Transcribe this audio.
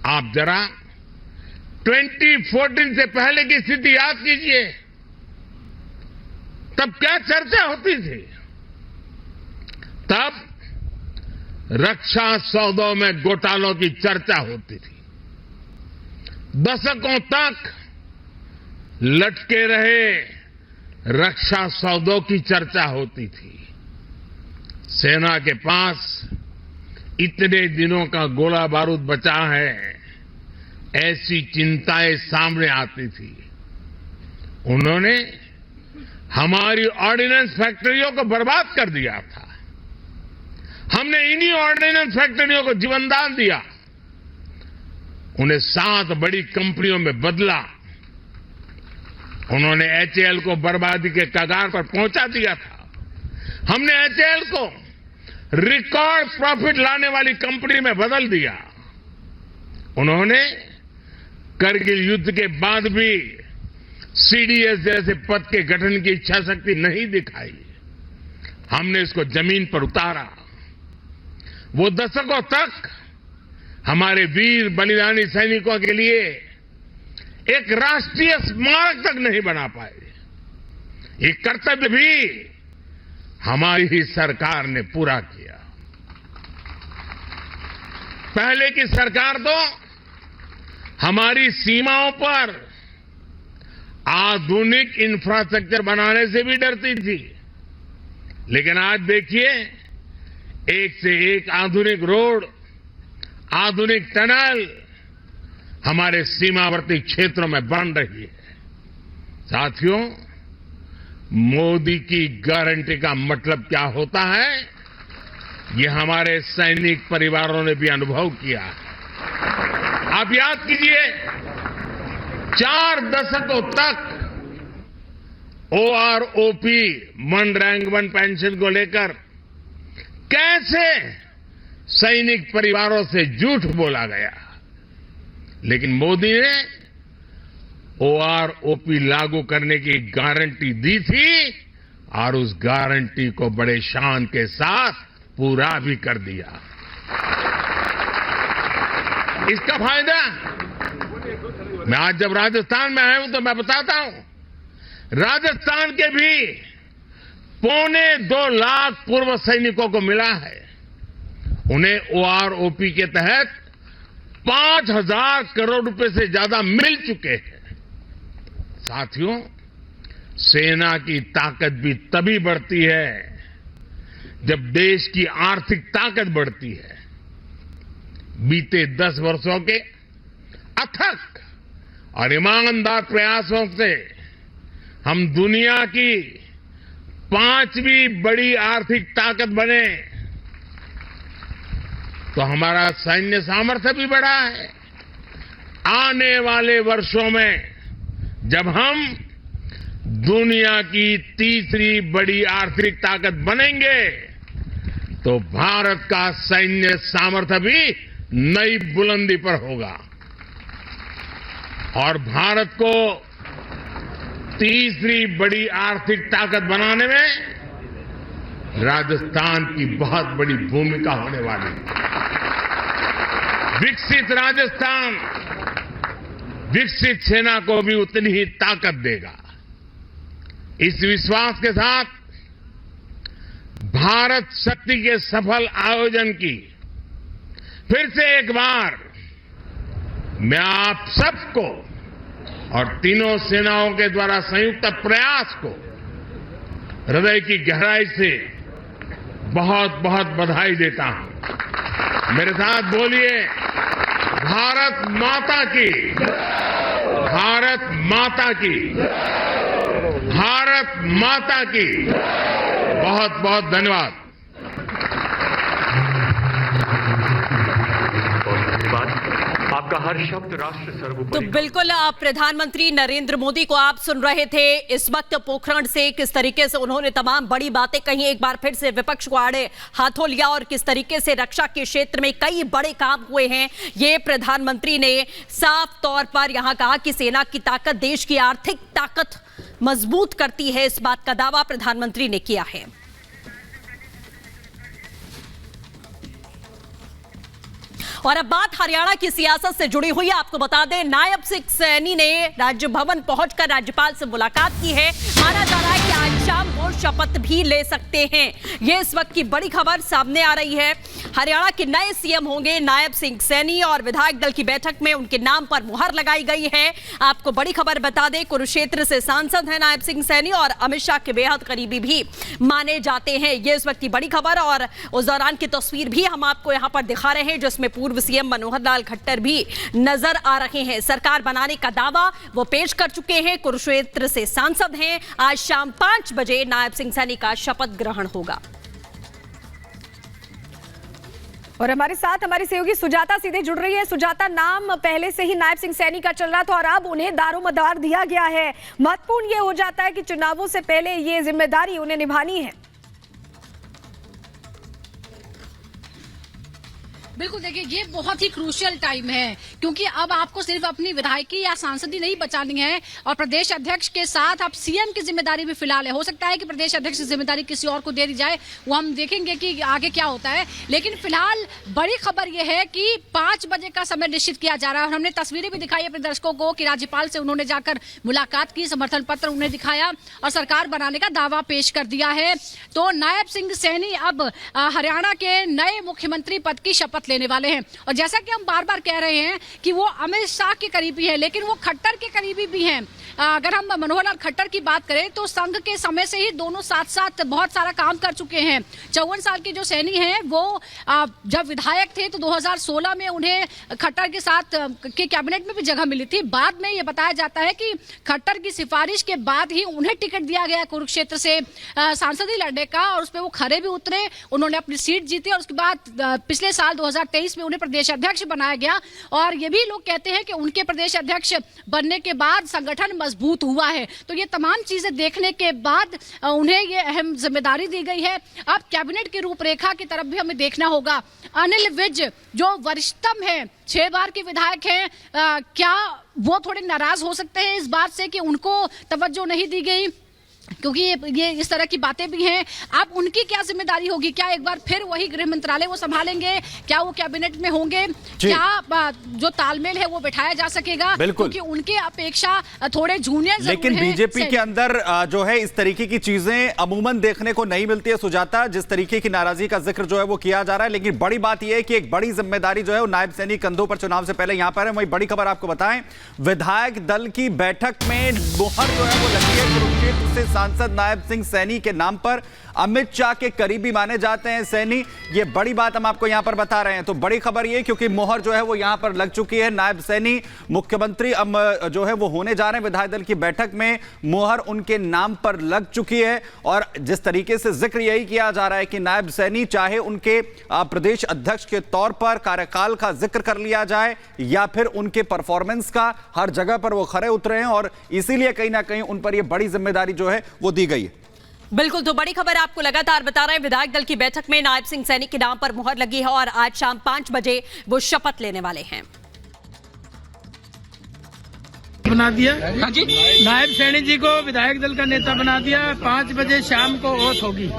आप जरा 2014 से पहले की स्थिति याद कीजिए। तब क्या चर्चा होती थी? तब रक्षा सौदों में घोटालों की चर्चा होती थी। दशकों तक लटके रहे रक्षा सौदों की चर्चा होती थी। सेना के पास इतने दिनों का गोला बारूद बचा है, ऐसी चिंताएं सामने आती थी। उन्होंने हमारी ऑर्डिनेंस फैक्ट्रियों को बर्बाद कर दिया था। हमने इन्हीं ऑर्डिनेंस फैक्ट्रियों को जीवनदान दिया, उन्हें 7 बड़ी कंपनियों में बदला। उन्होंने एचएएल को बर्बादी के कगार पर पहुंचा दिया था। हमने एचएएल को रिकॉर्ड प्रॉफिट लाने वाली कंपनी में बदल दिया। उन्होंने करगिल युद्ध के बाद भी सीडीएस जैसे पद के गठन की इच्छा शक्ति नहीं दिखाई। हमने इसको जमीन पर उतारा। वो दशकों तक हमारे वीर बलिदानी सैनिकों के लिए एक राष्ट्रीय स्मारक तक नहीं बना पाए। ये कर्तव्य भी हमारी ही सरकार ने पूरा किया। पहले की सरकार तो हमारी सीमाओं पर आधुनिक इंफ्रास्ट्रक्चर बनाने से भी डरती थी। लेकिन आज देखिए, एक से एक आधुनिक रोड, आधुनिक टनल हमारे सीमावर्ती क्षेत्रों में बन रही है। साथियों, मोदी की गारंटी का मतलब क्या होता है, ये हमारे सैनिक परिवारों ने भी अनुभव किया है। आप याद कीजिए, 4 दशकों तक OROP, one rank one pension को लेकर कैसे सैनिक परिवारों से झूठ बोला गया। लेकिन मोदी ने ओआरओपी लागू करने की गारंटी दी थी और उस गारंटी को बड़े शान के साथ पूरा भी कर दिया। इसका फायदा मैं आज जब राजस्थान में आया हूं तो मैं बताता हूं, राजस्थान के भी 2.25 लाख पूर्व सैनिकों को मिला है। उन्हें ओआरओपी के तहत 5,000 करोड़ रुपए से ज्यादा मिल चुके हैं। साथियों, सेना की ताकत भी तभी बढ़ती है जब देश की आर्थिक ताकत बढ़ती है। बीते 10 वर्षों के अथक और ईमानदार प्रयासों से हम दुनिया की 5वीं बड़ी आर्थिक ताकत बने, तो हमारा सैन्य सामर्थ्य भी बढ़ा है। आने वाले वर्षों में जब हम दुनिया की 3री बड़ी आर्थिक ताकत बनेंगे, तो भारत का सैन्य सामर्थ्य भी नई बुलंदी पर होगा और भारत को 3री बड़ी आर्थिक ताकत बनाने में राजस्थान की बहुत बड़ी भूमिका होने वाली है। विकसित राजस्थान विकसित सेना को भी उतनी ही ताकत देगा। इस विश्वास के साथ भारत शक्ति के सफल आयोजन की फिर से एक बार मैं आप सबको और तीनों सेनाओं के द्वारा संयुक्त प्रयास को हृदय की गहराई से बहुत बहुत बधाई देता हूं। मेरे साथ बोलिए, भारत माता की, भारत माता की, भारत माता की। बहुत बहुत धन्यवाद। आपका हर शब्द राष्ट्र सर्वोपरि। तो बिल्कुल प्रधानमंत्री नरेंद्र मोदी को आप सुन रहे थे। इस वक्त पोखरण से किस तरीके से उन्होंने तमाम बड़ी बातें कही, एक बार फिर से विपक्ष को आड़े हाथों लिया और किस तरीके से रक्षा के क्षेत्र में कई बड़े काम हुए हैं, ये प्रधानमंत्री ने साफ तौर पर यहां कहा कि सेना की ताकत देश की आर्थिक ताकत मजबूत करती है। इस बात का दावा प्रधानमंत्री ने किया है। और अब बात हरियाणा की सियासत से जुड़ी हुई है। आपको बता दें, नायब सिंह सैनी ने राज्य भवन पहुंचकर राज्यपाल से मुलाकात की है। माना जा रहा है कि आज शाम वो शपथ भी ले सकते हैं। ये इस वक्त की बड़ी खबर सामने आ रही है। हरियाणा के नए सीएम होंगे नायब सिंह सैनी और विधायक दल की बैठक में उनके नाम पर मुहर लगाई गई है। आपको बड़ी खबर बता दें, कुरुक्षेत्र से सांसद हैं नायब सिंह सैनी और अमित शाह के बेहद करीबी भी माने जाते हैं। ये इस वक्त की बड़ी खबर और उस दौरान की तस्वीर भी हम आपको यहां पर दिखा रहे हैं, जिसमें पूर्व सीएम मनोहर लाल खट्टर भी नजर आ रहे हैं। सरकार बनाने का दावा वो पेश कर चुके हैं। कुरुक्षेत्र से सांसद हैं। आज शाम 5 बजे नायब सिंह सैनी का शपथ ग्रहण होगा। और हमारे साथ हमारी सहयोगी सुजाता सीधे जुड़ रही है। सुजाता, नाम पहले से ही नायब सिंह सैनी का चल रहा था और अब उन्हें दारोमदार दिया गया है। महत्वपूर्ण ये हो जाता है कि चुनावों से पहले ये जिम्मेदारी उन्हें निभानी है। बिल्कुल, देखिए ये बहुत ही क्रूशियल टाइम है, क्योंकि अब आपको सिर्फ अपनी विधायकी या सांसदी नहीं बचानी है और प्रदेश अध्यक्ष के साथ आप सीएम की जिम्मेदारी भी फिलहाल है। हो सकता है कि प्रदेश अध्यक्ष की जिम्मेदारी किसी और को दे दी जाए, वो हम देखेंगे कि आगे क्या होता है। लेकिन फिलहाल बड़ी खबर यह है कि 5 बजे का समय निश्चित किया जा रहा है और हमने तस्वीरें भी दिखाई अपने दर्शकों को कि राज्यपाल से उन्होंने जाकर मुलाकात की, समर्थन पत्र उन्हें दिखाया और सरकार बनाने का दावा पेश कर दिया है। तो नायब सिंह सैनी अब हरियाणा के नए मुख्यमंत्री पद की शपथ लेने वाले हैं। और जैसा कि हम बार बार कह रहे हैं कि वो अमित शाह के करीबी है, लेकिन वो खट्टर के करीबी भी हैं। अगर हम मनोहर लाल खट्टर की बात करें तो संघ के समय से ही दोनों साथ साथ बहुत सारा काम कर चुके हैं। 54 साल के जो सैनी हैं वो जब विधायक थे तो 2016 में उन्हें खट्टर के साथ के कैबिनेट में भी जगह मिली थी। बाद में ये बताया जाता है कि खट्टर की सिफारिश के बाद ही उन्हें टिकट दिया गया कुरुक्षेत्र से सांसदी लड़ने का और उस पर वो खरे भी उतरे, उन्होंने अपनी सीट जीती और उसके बाद पिछले साल 2023 में उन्हें प्रदेश अध्यक्ष बनाया गया। और ये भी लोग कहते हैं कि उनके प्रदेश अध्यक्ष बनने के बाद संगठन मजबूत हुआ है। तो ये तमाम चीजें देखने के बाद उन्हें ये अहम जिम्मेदारी दी गई है। अब कैबिनेट की रूपरेखा की तरफ भी हमें देखना होगा। अनिल विज जो वरिष्ठतम है, 6 बार के विधायक हैं, क्या वो थोड़े नाराज हो सकते हैं इस बात से कि उनको तवज्जो नहीं दी गई, क्योंकि ये इस तरह की बातें भी हैं। अब उनकी क्या जिम्मेदारी होगी? क्या एक बार फिर वही गृह मंत्रालय वो संभालेंगे? क्या वो कैबिनेट में होंगे? क्या जो तालमेल है वो बिठाया जा सकेगा? क्योंकि उनके अपेक्षा थोड़े जूनियर, लेकिन बीजेपी के अंदर जो है इस तरीके की चीजें अमूमन देखने को नहीं मिलती है। सुजाता, जिस तरीके की नाराजगी का जिक्र जो है वो किया जा रहा है, लेकिन बड़ी बात यह है कि एक बड़ी जिम्मेदारी जो है वो नायब सैनी कंधों पर चुनाव से पहले यहां पर है। वही बड़ी खबर आपको बताएं, विधायक दल की बैठक में मुहर जो है वो लगी है कुरुक्षेत्र से सांसद नायब सिंह सैनी के नाम पर। अमित शाह के करीबी माने जाते हैं सैनी। ये बड़ी बात हम आपको यहां पर बता रहे हैं। तो बड़ी खबर ये, क्योंकि मोहर जो है वो यहां पर लग चुकी है। नायब सैनी मुख्यमंत्री अब जो है वो होने जा रहे हैं। विधायक दल की बैठक में मोहर उनके नाम पर लग चुकी है और जिस तरीके से जिक्र यही किया जा रहा है कि नायब सैनी चाहे उनके प्रदेश अध्यक्ष के तौर पर कार्यकाल का जिक्र कर लिया जाए या फिर उनके परफॉर्मेंस का, हर जगह पर वो खरे उतरे हैं और इसीलिए कहीं ना कहीं उन पर यह बड़ी जिम्मेदारी जो है वो दी गई है। बिल्कुल, तो बड़ी खबर आपको लगातार बता रहे हैं। विधायक दल की बैठक में नायब सिंह सैनी के नाम पर मुहर लगी है और आज शाम 5 बजे वो शपथ लेने वाले हैं। बना दिया नायब सैनी जी को विधायक दल का नेता बना दिया। 5 बजे शाम को ओथ होगी।